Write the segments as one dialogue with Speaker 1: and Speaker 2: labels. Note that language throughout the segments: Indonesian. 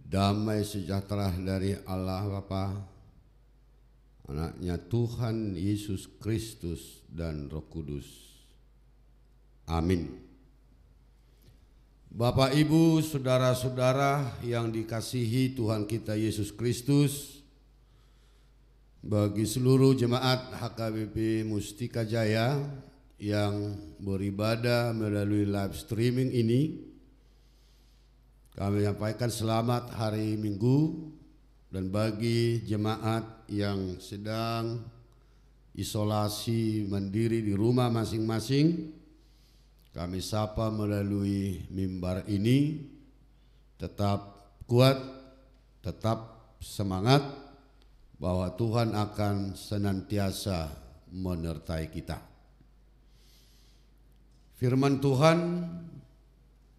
Speaker 1: Damai sejahtera dari Allah Bapa, Anaknya Tuhan Yesus Kristus dan Roh Kudus. Amin. Bapak, Ibu, saudara-saudara yang dikasihi Tuhan kita Yesus Kristus, bagi seluruh jemaat HKBP Mustika Jaya yang beribadah melalui live streaming ini, kami menyampaikan selamat hari Minggu. Dan bagi jemaat yang sedang isolasi mandiri di rumah masing-masing, kami sapa melalui mimbar ini, tetap kuat, tetap semangat, bahwa Tuhan akan senantiasa menyertai kita. Firman Tuhan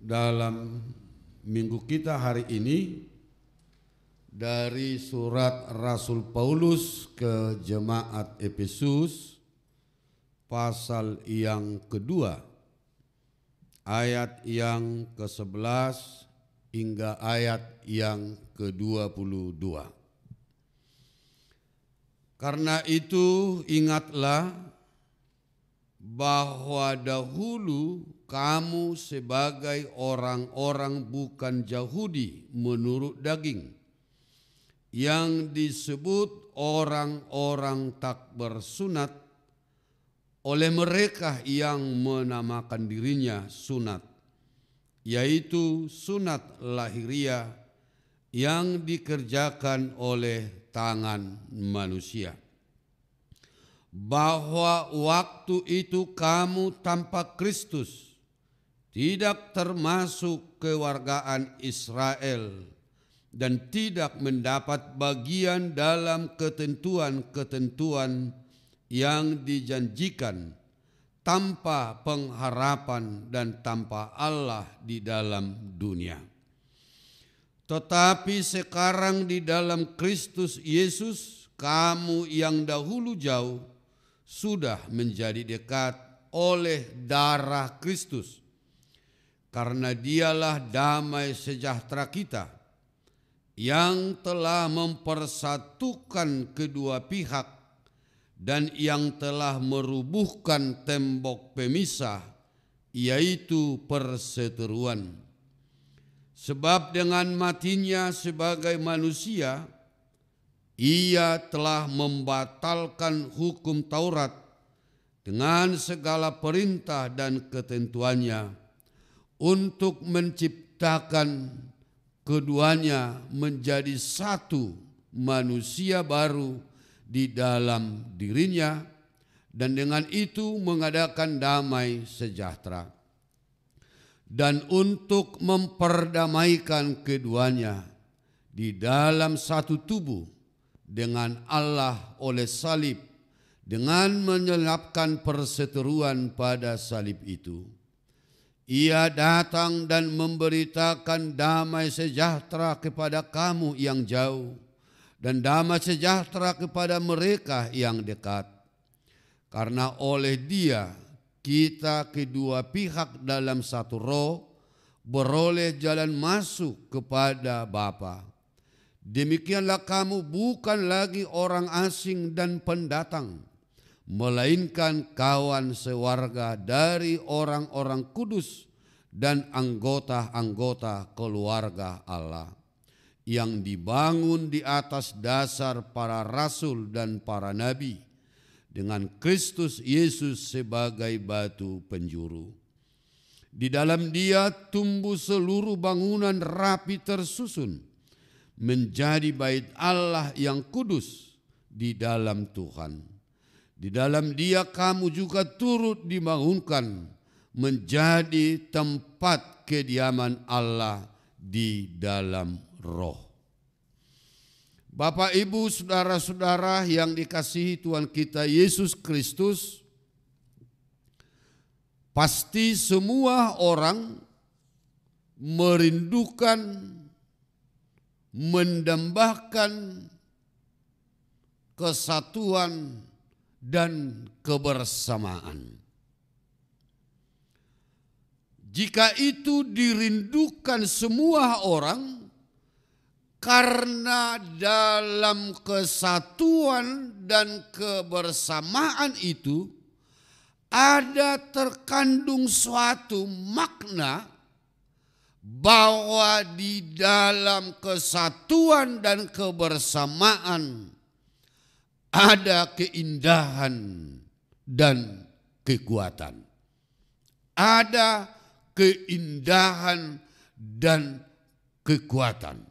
Speaker 1: dalam minggu kita hari ini dari surat Rasul Paulus ke jemaat Efesus pasal yang kedua, ayat yang ke-11 hingga ayat yang ke-22. Karena itu ingatlah bahwa dahulu kamu sebagai orang-orang bukan Yahudi menurut daging, yang disebut orang-orang tak bersunat oleh mereka yang menamakan dirinya sunat, yaitu sunat lahiriah yang dikerjakan oleh tangan manusia. Bahwa waktu itu kamu tanpa Kristus, tidak termasuk kewargaan Israel, dan tidak mendapat bagian dalam ketentuan-ketentuan yang dijanjikan, tanpa pengharapan dan tanpa Allah di dalam dunia. Tetapi sekarang di dalam Kristus Yesus, kamu yang dahulu jauh sudah menjadi dekat oleh darah Kristus, karena Dialah damai sejahtera kita, yang telah mempersatukan kedua pihak dan yang telah merubuhkan tembok pemisah, yaitu perseteruan. Sebab dengan matinya sebagai manusia, ia telah membatalkan hukum Taurat dengan segala perintah dan ketentuannya, untuk menciptakan keduanya menjadi satu manusia baru di dalam dirinya, dan dengan itu mengadakan damai sejahtera. Dan untuk memperdamaikan keduanya di dalam satu tubuh dengan Allah oleh salib, dengan menyelapkan perseteruan pada salib itu. Ia datang dan memberitakan damai sejahtera kepada kamu yang jauh, dan damai sejahtera kepada mereka yang dekat. Karena oleh Dia kita kedua pihak dalam satu roh beroleh jalan masuk kepada Bapa. Demikianlah kamu bukan lagi orang asing dan pendatang, melainkan kawan sewarga dari orang-orang kudus dan anggota-anggota keluarga Allah, yang dibangun di atas dasar para rasul dan para nabi, dengan Kristus Yesus sebagai batu penjuru. Di dalam Dia tumbuh seluruh bangunan rapi tersusun, menjadi bait Allah yang kudus di dalam Tuhan. Di dalam Dia kamu juga turut dibangunkan menjadi tempat kediaman Allah di dalam Roh. Bapak, Ibu, saudara-saudara yang dikasihi Tuhan kita Yesus Kristus, pasti semua orang merindukan, mendambakan kesatuan dan kebersamaan. Jika itu dirindukan semua orang, Karena dalam kesatuan dan kebersamaan itu ada terkandung suatu makna bahwa di dalam kesatuan dan kebersamaan ada keindahan dan kekuatan. Ada keindahan dan kekuatan.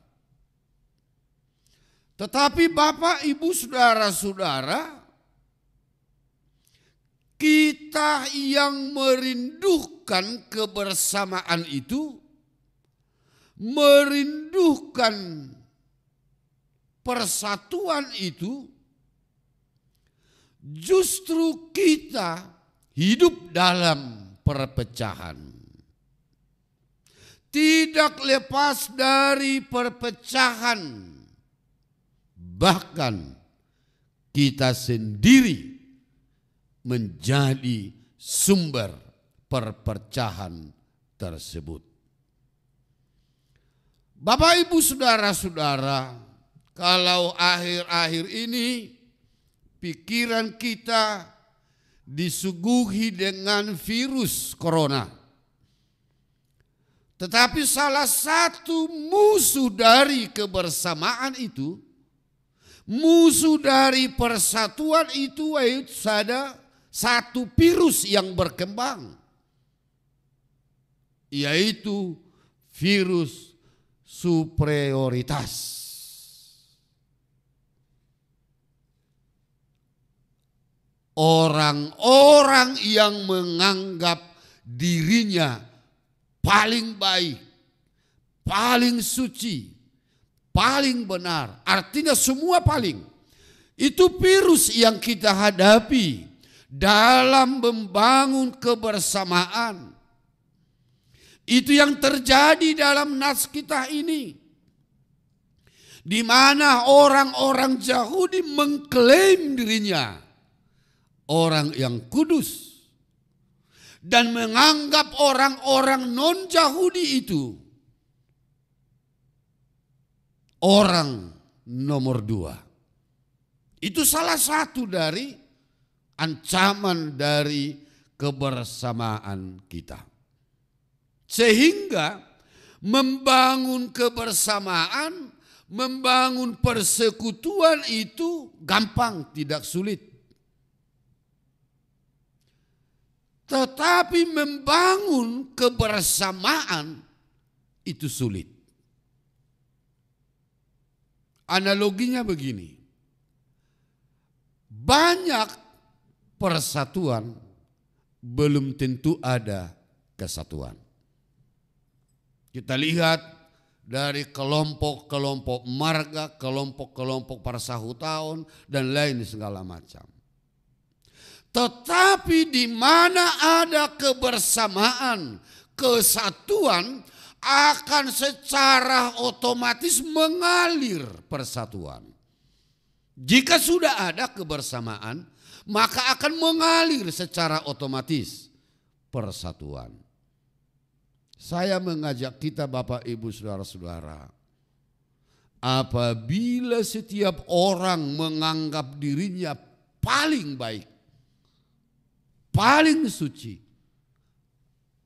Speaker 1: Tetapi Bapak, Ibu, saudara-saudara, kita yang merindukan kebersamaan itu, merindukan persatuan itu, justru kita hidup dalam perpecahan. Tidak lepas dari perpecahan, bahkan kita sendiri menjadi sumber perpecahan tersebut. Bapak, Ibu, saudara-saudara, kalau akhir-akhir ini pikiran kita disuguhi dengan virus corona, tetapi salah satu musuh dari kebersamaan itu, musuh dari persatuan itu, ada satu virus yang berkembang, yaitu virus superioritas. Orang-orang yang menganggap dirinya paling baik, paling suci, paling benar, artinya semua paling. Itu virus yang kita hadapi dalam membangun kebersamaan. Itu yang terjadi dalam nas kita ini, di mana orang-orang Yahudi mengklaim dirinya orang yang kudus dan menganggap orang-orang non-Yahudi itu orang nomor 2. Itu salah satu dari ancaman dari kebersamaan kita. Sehingga membangun kebersamaan, membangun persekutuan itu gampang, tidak sulit. Tetapi membangun kebersamaan itu sulit. Analoginya begini, banyak persatuan belum tentu ada kesatuan. Kita lihat dari kelompok-kelompok marga, kelompok-kelompok persahutaon dan lain segala macam. Tetapi di mana ada kebersamaan, kesatuan, akan secara otomatis mengalir persatuan. Jika sudah ada kebersamaan, maka akan mengalir secara otomatis persatuan. Saya mengajak kita Bapak, Ibu, saudara-saudara, apabila setiap orang menganggap dirinya paling baik, paling suci,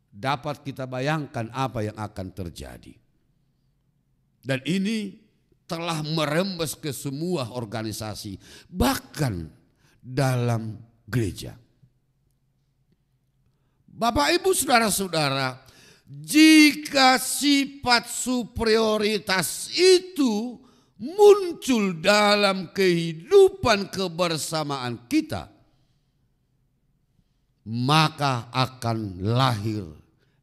Speaker 1: dapat kita bayangkan apa yang akan terjadi. Dan ini telah merembes ke semua organisasi, bahkan dalam gereja. Bapak, Ibu, saudara-saudara, jika sifat superioritas itu muncul dalam kehidupan kebersamaan kita, maka akan lahir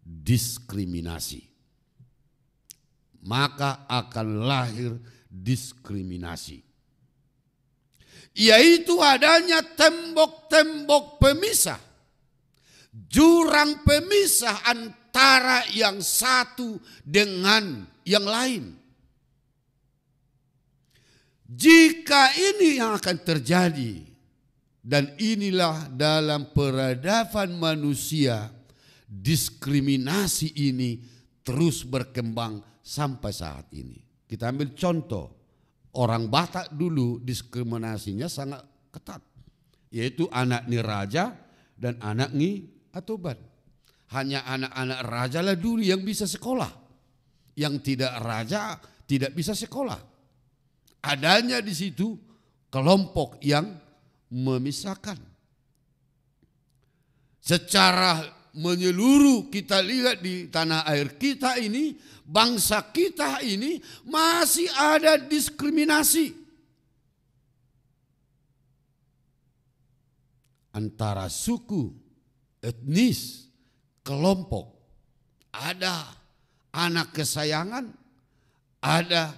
Speaker 1: diskriminasi. Maka akan lahir diskriminasi. Yaitu adanya tembok-tembok pemisah, jurang pemisah antara yang satu dengan yang lain. Jika ini yang akan terjadi, dan inilah dalam peradaban manusia, diskriminasi ini terus berkembang sampai saat ini. Kita ambil contoh, orang Batak dulu diskriminasinya sangat ketat, yaitu anak niraja dan anak ngi atoban. Hanya anak-anak raja lah dulu yang bisa sekolah, yang tidak raja tidak bisa sekolah. Adanya di situ kelompok yang memisahkan. Secara menyeluruh kita lihat di tanah air kita ini, bangsa kita ini masih ada diskriminasi antara suku, etnis, kelompok. Ada anak kesayangan, ada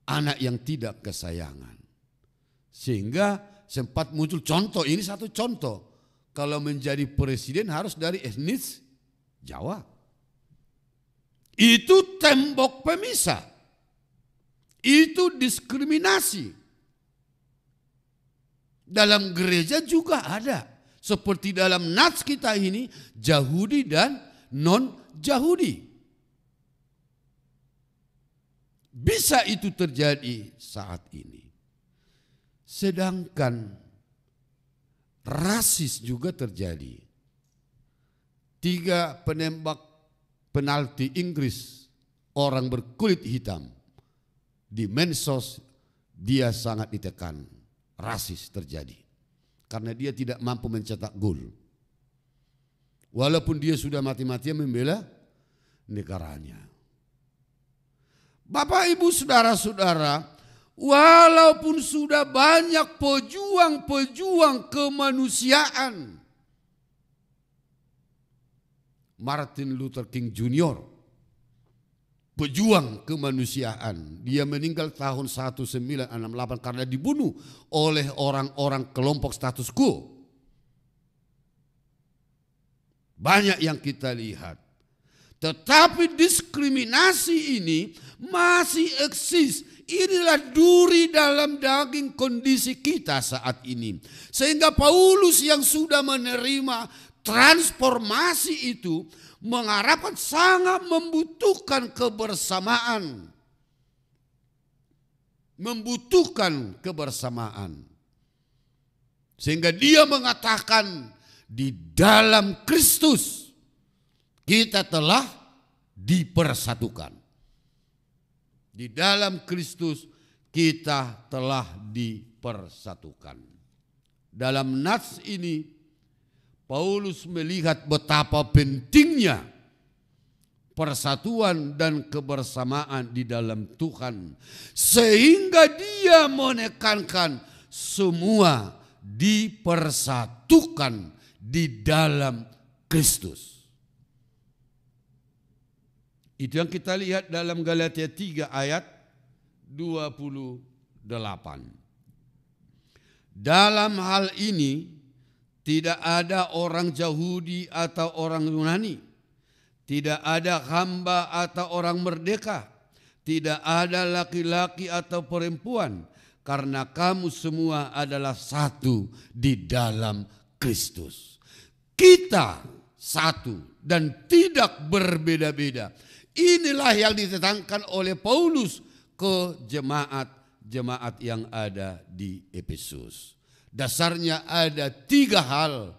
Speaker 1: anak yang tidak kesayangan. Sehingga sempat muncul contoh, ini satu contoh. Kalau menjadi presiden harus dari etnis Jawa. Itu tembok pemisah. Itu diskriminasi. Dalam gereja juga ada. Seperti dalam nats kita ini, Yahudi dan non-Yahudi. Bisa itu terjadi saat ini. Sedangkan rasis juga terjadi. 3 penembak penalti Inggris, orang berkulit hitam, di mensos dia sangat ditekan. Rasis terjadi. Karena dia tidak mampu mencetak gol. Walaupun dia sudah mati-matian membela negaranya. Bapak, Ibu, saudara-saudara, walaupun sudah banyak pejuang-pejuang kemanusiaan, Martin Luther King Jr., pejuang kemanusiaan, dia meninggal tahun 1968 karena dibunuh oleh orang-orang kelompok status quo. Banyak yang kita lihat. Tetapi diskriminasi ini masih eksis. Inilah duri dalam daging kondisi kita saat ini. Sehingga Paulus yang sudah menerima transformasi itu mengharapkan sangat membutuhkan kebersamaan. Membutuhkan kebersamaan. Sehingga dia mengatakan di dalam Kristus kita telah dipersatukan. Di dalam Kristus kita telah dipersatukan. Dalam nats ini Paulus melihat betapa pentingnya persatuan dan kebersamaan di dalam Tuhan. Sehingga dia menekankan semua dipersatukan di dalam Kristus. Itu yang kita lihat dalam Galatia 3 ayat 28. Dalam hal ini tidak ada orang Yahudi atau orang Yunani, tidak ada hamba atau orang merdeka, tidak ada laki-laki atau perempuan, karena kamu semua adalah satu di dalam Kristus. Kita satu dan tidak berbeda-beda. Inilah yang ditetapkan oleh Paulus ke jemaat-jemaat yang ada di Efesus. Dasarnya ada 3 hal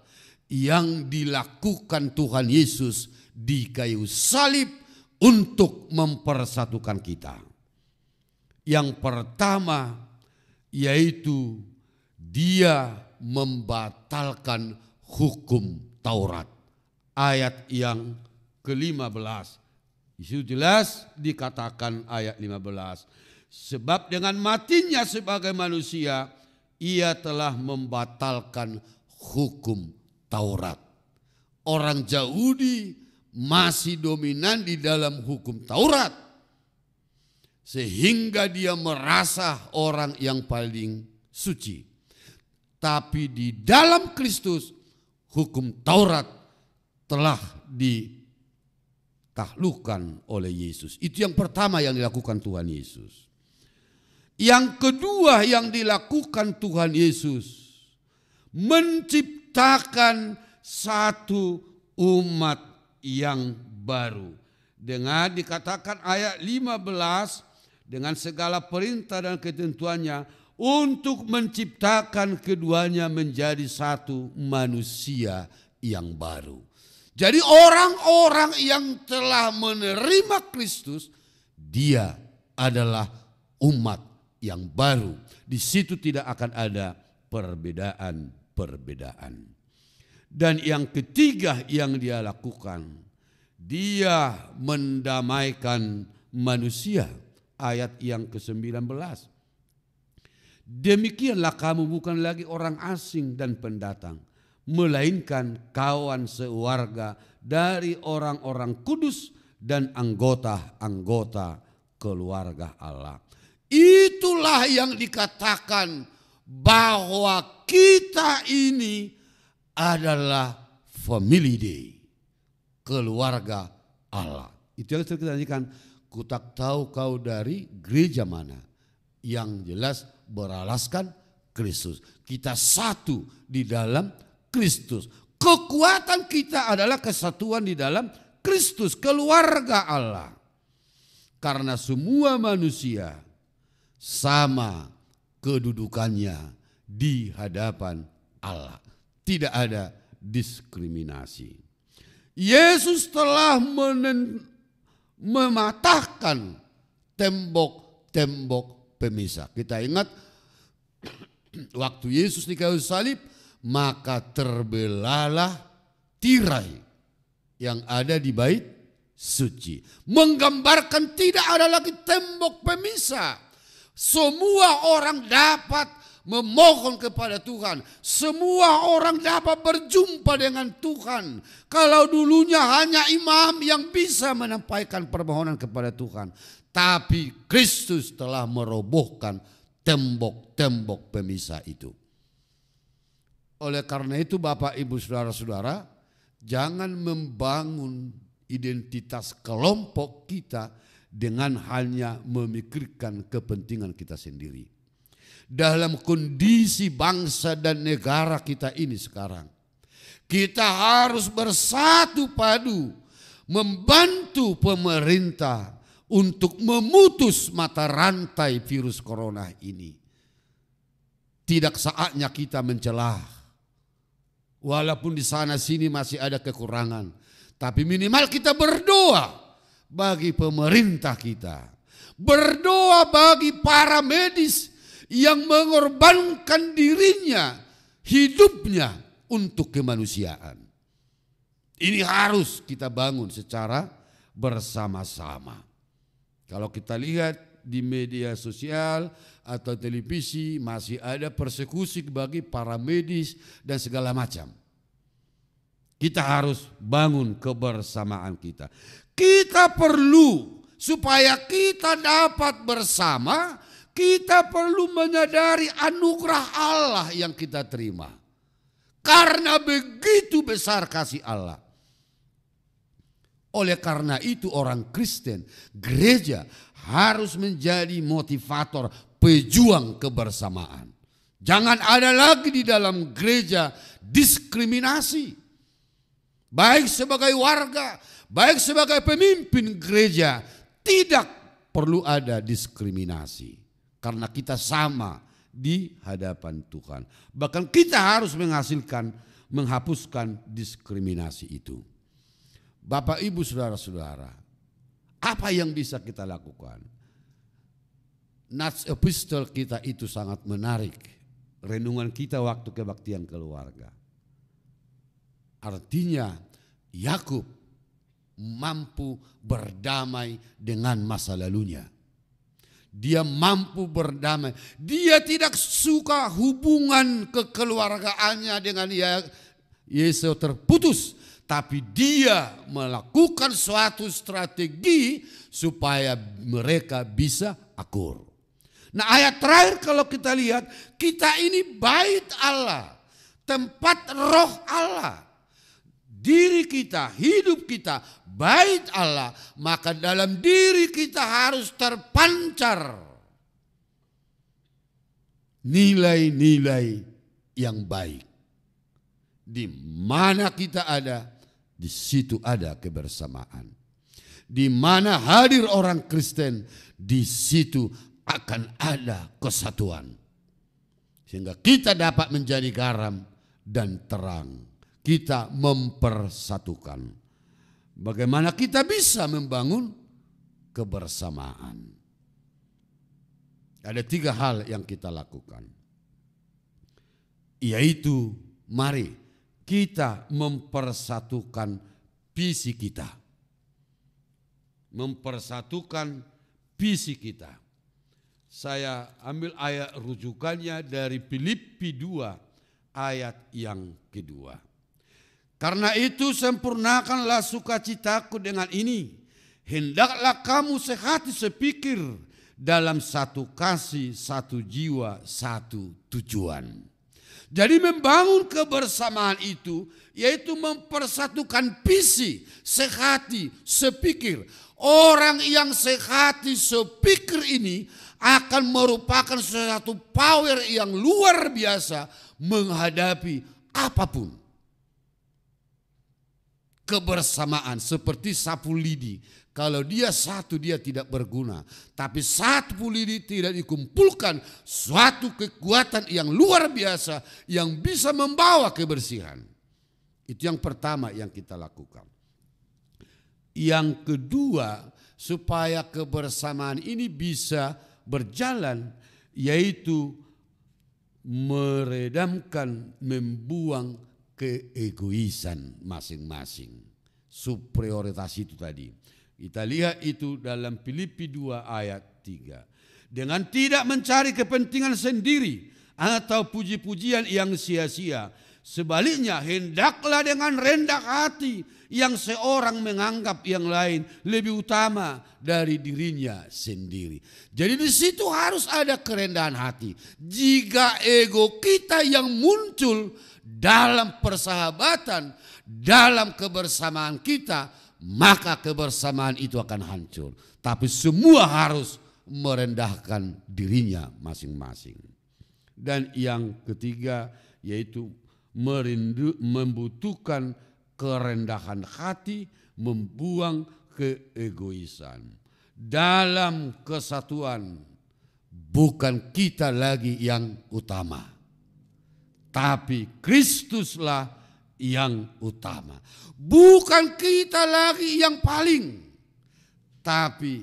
Speaker 1: yang dilakukan Tuhan Yesus di kayu salib untuk mempersatukan kita. Yang pertama yaitu dia membatalkan hukum Taurat. Ayat yang ke-15. Itu jelas dikatakan ayat 15. Sebab dengan matinya sebagai manusia, ia telah membatalkan hukum Taurat. Orang Yahudi masih dominan di dalam hukum Taurat. Sehingga dia merasa orang yang paling suci. Tapi di dalam Kristus, hukum Taurat telah ditaklukkan oleh Yesus. Itu yang pertama yang dilakukan Tuhan Yesus. Yang kedua yang dilakukan Tuhan Yesus, menciptakan satu umat yang baru. Dengan dikatakan ayat 15, dengan segala perintah dan ketentuannya untuk menciptakan keduanya menjadi satu manusia yang baru. Jadi orang-orang yang telah menerima Kristus, dia adalah umat yang baru. Di situ tidak akan ada perbedaan-perbedaan. Dan yang ketiga yang dia lakukan, dia mendamaikan manusia. Ayat yang ke-19. Demikianlah kamu bukan lagi orang asing dan pendatang, melainkan kawan sewarga dari orang-orang kudus dan anggota-anggota keluarga Allah. Itulah yang dikatakan bahwa kita ini adalah family day, keluarga Allah. Itu yang kita nyanyikan, ku tak tahu kau dari gereja mana, yang jelas beralaskan Kristus. Kita satu di dalam Kristus. Kekuatan kita adalah kesatuan di dalam Kristus, keluarga Allah. Karena semua manusia sama kedudukannya di hadapan Allah. Tidak ada diskriminasi. Yesus telah mematahkan tembok-tembok pemisah. Kita ingat waktu Yesus di kayu salib, maka terbelalah tirai yang ada di bait suci. Menggambarkan tidak ada lagi tembok pemisah. Semua orang dapat memohon kepada Tuhan. Semua orang dapat berjumpa dengan Tuhan. Kalau dulunya hanya imam yang bisa menyampaikan permohonan kepada Tuhan, tapi Kristus telah merobohkan tembok-tembok pemisah itu. Oleh karena itu Bapak Ibu Saudara-saudara, jangan membangun identitas kelompok kita dengan hanya memikirkan kepentingan kita sendiri. Dalam kondisi bangsa dan negara kita ini sekarang, kita harus bersatu padu membantu pemerintah untuk memutus mata rantai virus corona ini. Tidak saatnya kita mencelah, walaupun di sana sini masih ada kekurangan, tapi minimal kita berdoa bagi pemerintah kita, berdoa bagi para medis yang mengorbankan dirinya, hidupnya untuk kemanusiaan. Ini harus kita bangun secara bersama-sama. Kalau kita lihat di media sosial atau televisi, masih ada persekusi bagi para medis dan segala macam. Kita harus bangun kebersamaan kita. Kita perlu, supaya kita dapat bersama, kita perlu menyadari anugerah Allah yang kita terima. Karena begitu besar kasih Allah. Oleh karena itu orang Kristen, gereja harus menjadi motivator, pejuang kebersamaan. Jangan ada lagi di dalam gereja diskriminasi. Baik sebagai warga, baik sebagai pemimpin gereja, tidak perlu ada diskriminasi. Karena kita sama di hadapan Tuhan. Bahkan kita harus menghapuskan diskriminasi itu. Bapak Ibu Saudara-saudara, apa yang bisa kita lakukan? Nats epistle kita itu sangat menarik. Renungan kita waktu kebaktian keluarga. Artinya Yakub mampu berdamai dengan masa lalunya. Dia mampu berdamai. Dia tidak suka hubungan kekeluargaannya dengan Yesus terputus. Tapi dia melakukan suatu strategi supaya mereka bisa akur. Nah, ayat terakhir kalau kita lihat, kita ini bait Allah, tempat roh Allah. Diri kita, hidup kita, bait Allah, maka dalam diri kita harus terpancar nilai-nilai yang baik. Di mana kita ada, di situ ada kebersamaan. Di mana hadir orang Kristen, di situ akan ada kesatuan. Sehingga kita dapat menjadi garam dan terang. Kita mempersatukan. Bagaimana kita bisa membangun kebersamaan? Ada 3 hal yang kita lakukan. Yaitu mari kita mempersatukan visi kita. Mempersatukan visi kita. Saya ambil ayat rujukannya dari Filipi 2 ayat yang kedua. Karena itu sempurnakanlah sukacitaku dengan ini. Hendaklah kamu sehati sepikir dalam satu kasih, satu jiwa, satu tujuan. Jadi membangun kebersamaan itu yaitu mempersatukan visi, sehati, sepikir. Orang yang sehati, sepikir ini akan merupakan sesuatu power yang luar biasa menghadapi apapun. Kebersamaan seperti sapu lidi. Kalau dia satu dia tidak berguna. Tapi sapu lidi tidak dikumpulkan suatu kekuatan yang luar biasa yang bisa membawa kebersihan. Itu yang pertama yang kita lakukan. Yang kedua, supaya kebersamaan ini bisa berjalan, yaitu meredamkan, membuang keegoisan masing-masing. Superioritas itu tadi. Kita lihat itu dalam Filipi 2 ayat 3. Dengan tidak mencari kepentingan sendiri atau puji-pujian yang sia-sia. Sebaliknya hendaklah dengan rendah hati yang seorang menganggap yang lain lebih utama dari dirinya sendiri. Jadi di situ harus ada kerendahan hati. Jika ego kita yang muncul dalam persahabatan, dalam kebersamaan kita, maka kebersamaan itu akan hancur. Tapi semua harus merendahkan dirinya masing-masing. Dan yang ketiga yaitu membutuhkan kerendahan hati, membuang keegoisan. Dalam kesatuan bukan kita lagi yang utama, tapi Kristuslah yang utama. Bukan kita lagi yang paling, tapi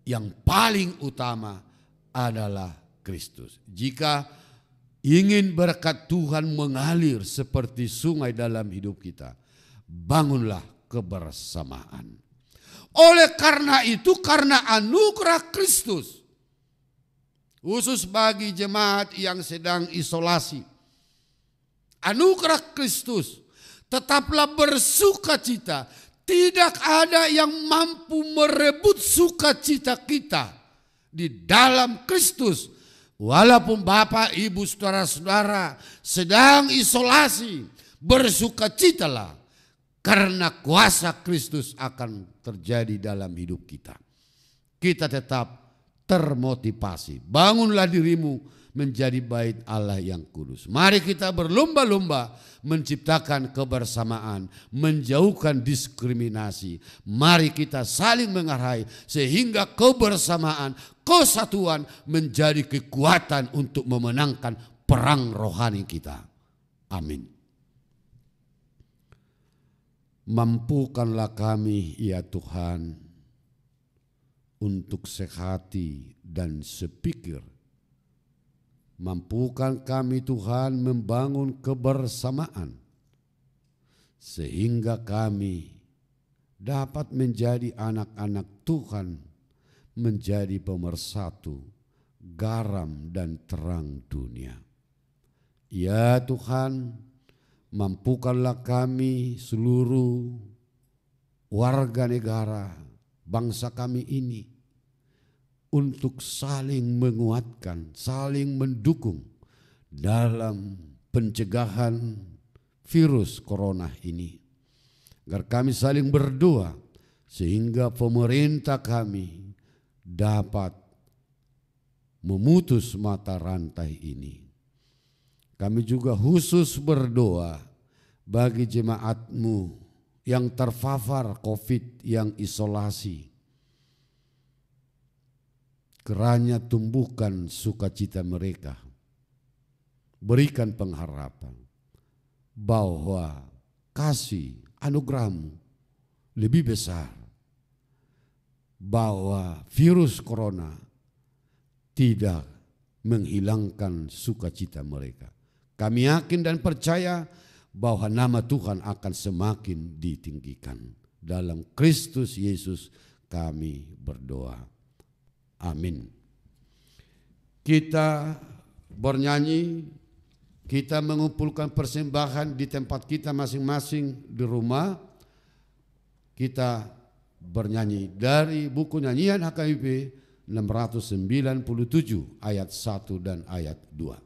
Speaker 1: yang paling utama adalah Kristus. Jika ingin berkat Tuhan mengalir seperti sungai dalam hidup kita, bangunlah kebersamaan. Oleh karena itu, karena anugerah Kristus, khusus bagi jemaat yang sedang isolasi, anugerah Kristus, tetaplah bersukacita. Tidak ada yang mampu merebut sukacita kita di dalam Kristus. Walaupun Bapak, Ibu, saudara-saudara sedang isolasi, bersukacitalah karena kuasa Kristus akan terjadi dalam hidup kita. Kita tetap termotivasi. Bangunlah dirimu menjadi bait Allah yang kudus. Mari kita berlomba-lomba menciptakan kebersamaan, menjauhkan diskriminasi. Mari kita saling menghargai sehingga kebersamaan, kesatuan menjadi kekuatan untuk memenangkan perang rohani kita. Amin. Mampukanlah kami ya Tuhan untuk sehati dan sepikir. Mampukan kami Tuhan membangun kebersamaan sehingga kami dapat menjadi anak-anak Tuhan, menjadi pemersatu, garam dan terang dunia. Ya Tuhan, mampukanlah kami seluruh warga negara bangsa kami ini untuk saling menguatkan, saling mendukung dalam pencegahan virus corona ini. Agar kami saling berdoa sehingga pemerintah kami dapat memutus mata rantai ini. Kami juga khusus berdoa bagi jemaat-Mu yang terpapar COVID, yang isolasi. Kiranya tumbuhkan sukacita mereka. Berikan pengharapan bahwa kasih anugerah-Mu lebih besar. Bahwa virus corona tidak menghilangkan sukacita mereka. Kami yakin dan percaya bahwa nama Tuhan akan semakin ditinggikan. Dalam Kristus Yesus kami berdoa. Amin. Kita bernyanyi, kita mengumpulkan persembahan di tempat kita masing-masing di rumah. Kita bernyanyi dari buku nyanyian HKBP 697 ayat 1 dan ayat 2.